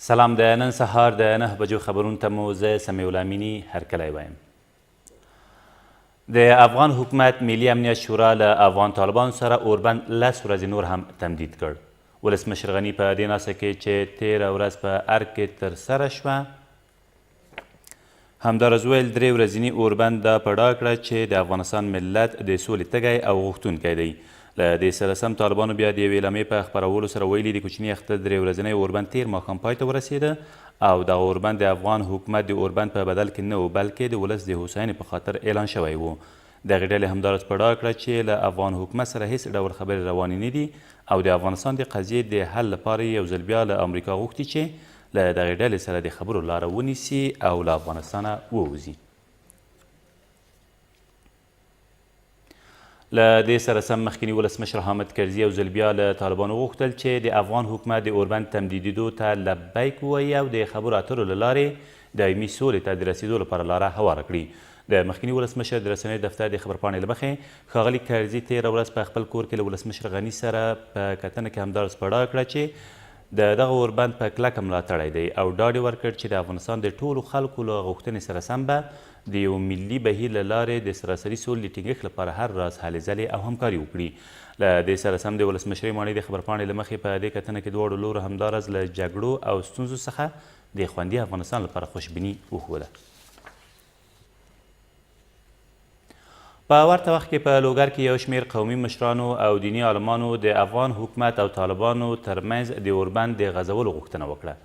سلام د نن سهار د 9 بجو خبرونو ته مو زه سمیع الله امیني هرکلی وایم. د افغان حکومت ملي امنیت شورا له افغان طالبانو سره اوربند 10 ورځې نور هم تمدید کړ. ولسمشر غني په دې ناسته کې چې تېره ورځ په ارګ کې ترسره شوه همداراز ویل 3 ورځني اوربند دا په ډاګه کړه چې د افغانستان ملت د سولې تږی او غوښتونکی دی. له دې سره سم طالبانو بیا د یوې اعلامیې په خپرولو سره ویلي د کوچني اختر 3 ورځنی اوربند تېر ماښام پای ته ورسېده او دغه اوربند د افغان حکومت د اوربند په بدل کې نه و بلکې د ولس د هوساینې په خاطر اعلان شوی و. دغې ډلې همداراز په ډاګه کړه چې له افغان حکومت سره هیڅ ډول خبرې روانې نه دي او د افغانستان د قضیې د حل لپاره یو ځل بیا له امریکا غوښتي چې له دغې ډلې سره د خبرو لاره ونیسي او له افغانستانه ووځي. له دې سره سم مخکیني ولسمشر حامد کرزي یو ځل بیا له طالبانو غوښتل چې د افغان حکومت د اوربند تمدیدېدو ته لبیک ووایي او د خبرو اترو له لارې دایمي سولې ته د رسېدو لپاره لاره هواره کړي. د مخکیني ولسمشر د رسنیو دفتر د خبرپاڼې له مخې ښاغلي کرزي تېره ورځ په خپل کور کې له ولسمشر غني سره په کتنه کې همداراز په ډاګه کړه چې د دغه اوربند په کلکه ملاتړی دی او ډاډ یې ورکړ چې د افغانستان د ټولو خلکو له غوښتنې سره سم به د یو ملي بهیر له لارې د سراسري سولې د ټینګښت لپاره هر راز هلې ځلې او همکاري وکړي. له دې سره سم د ولسمشرۍ ماڼۍ د خبرپاڼې له مخې په دې کتنه کې دواړو لورو همداراز له جګړو او ستونزو څخه د خوندي افغانستان لپاره خوشبیني وښوده. په ورته وخت کې په لوګر کې یو شمېر قومي مشرانو او دیني عالمانو د افغان حکومت او طالبانو ترمنځ د اوربند د غځولو غوښتنه وکړه.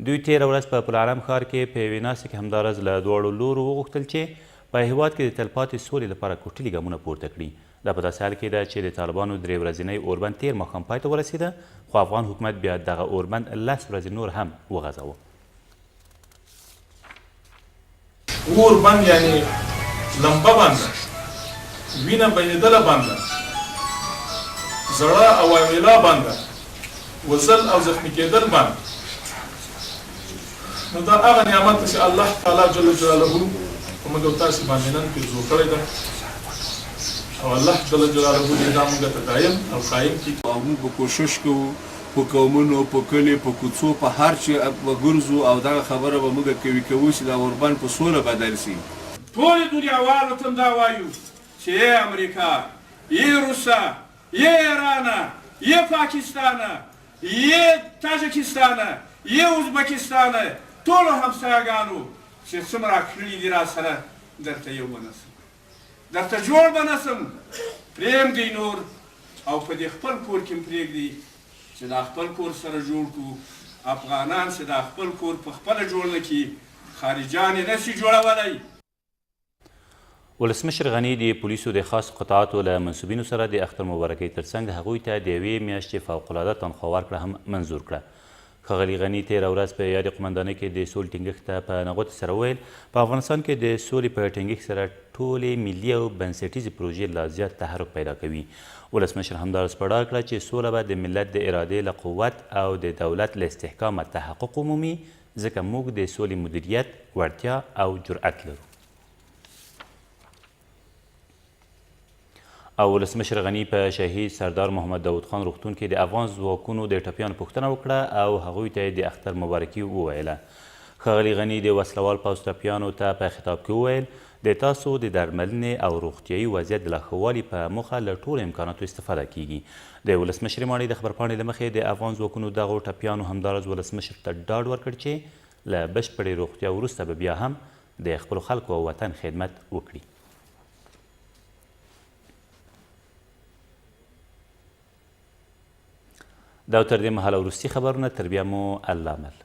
دوی تېره ورځ په پلارم ښار کې په یوې ناستې کې همداراز له دواړو لورو وغوښتل چې په هېواد کې د تلپاتې سولې لپاره کوټلي ګامونه پورته کړي. دا په داسې حال کې ده چې د طالبانو 3 ورځنی اوربند تېر ماښام پای ته ورسېده خو افغان حکومت بیا دغه اوربند 10 ورځې نور هم وغځاوه. اوربند یعنی لمبه بنده وینه بهېدله بنده زړه او اویلا بنده وزل او زخمی کېدل بند. نو دا هغه نعمت چې الله تعالی جل جلاله په موږ او تاسې باندې نن پیرزو کړی ده او الله جل جلاله دې دا موږ ته دایم او قایم کړي او موږ به کوشش کوو په قومونو په کلي په کوڅو په هر چې به ګرځو او دغه خبره به موږ کوو چې دا اوربند په سوله بدل شي. ټولې دنیاوالو ته دا وایو چې یې امریکا یې روسا یې ایرانه یې پاکستانه یې تاجکستانه یې ازبکستانه ټولو همسایهګانو چې څومره کړي دي را سره درته یو به نسم درته جوړ به نسم پرېږدئ نور او په دې خپل کور کې م پرېږدئ چې دا خپل کور سره جوړ کړو افغانان چې دا خپل کور په خپله جوړ نه کړي خارجان یې نشي جوړولی. ولسمشر غني د پولیسو د خاص قطعاتو له منصوبینو سره د اختر مبارکۍ ترڅنګ هغوی ته د یوې میاشتې فوقالعاده تنخوا ورکړه هم منظور کړه. ښاغلي غني تېره ورځ په یادې قمندانۍ کې د سولې ټینګښت ته په نغوتو سره ویل په افغانستان کې د سولې په ټینګښت سره ټولې ملي او بنسټیزې پروژې لا زیات تحرک پیدا کوي. ولسمشر همداراز په ډاګه کړه چې سوله به د ملت د ارادې له قوت او د دولت له استحکامه تحقق ومومي ځکه موږ د سولې مدیریت وړتیا او جرأت لرو. او ولسمشر غني په شهید سردار محمد داود خان روغتون کې د افغان ځواکونو د ټپیانو پوښتنه وکړه او هغوی ته یې د اختر مبارکي وویله. ښاغلي غني د وسلوال پوځ ټپیانو ته په خطاب کې وویل د تاسو د درملنې او روغتیایي وضعیت د لا ښه والي په موخه له ټولو امکاناتو استفاده کیږي. د ولسمشرۍ ماڼۍ د خبرپاڼې له مخې د افغان ځواکونو دغو ټپیانو همداراز ولسمشر ته ډاډ ورکړ چې له بشپړې روغتیا وروسته به بیا هم د خپلو خلکو او وطن خدمت وکړي. دا تر دې مهاله وروستي خبرونه تر بیا مو الله مل.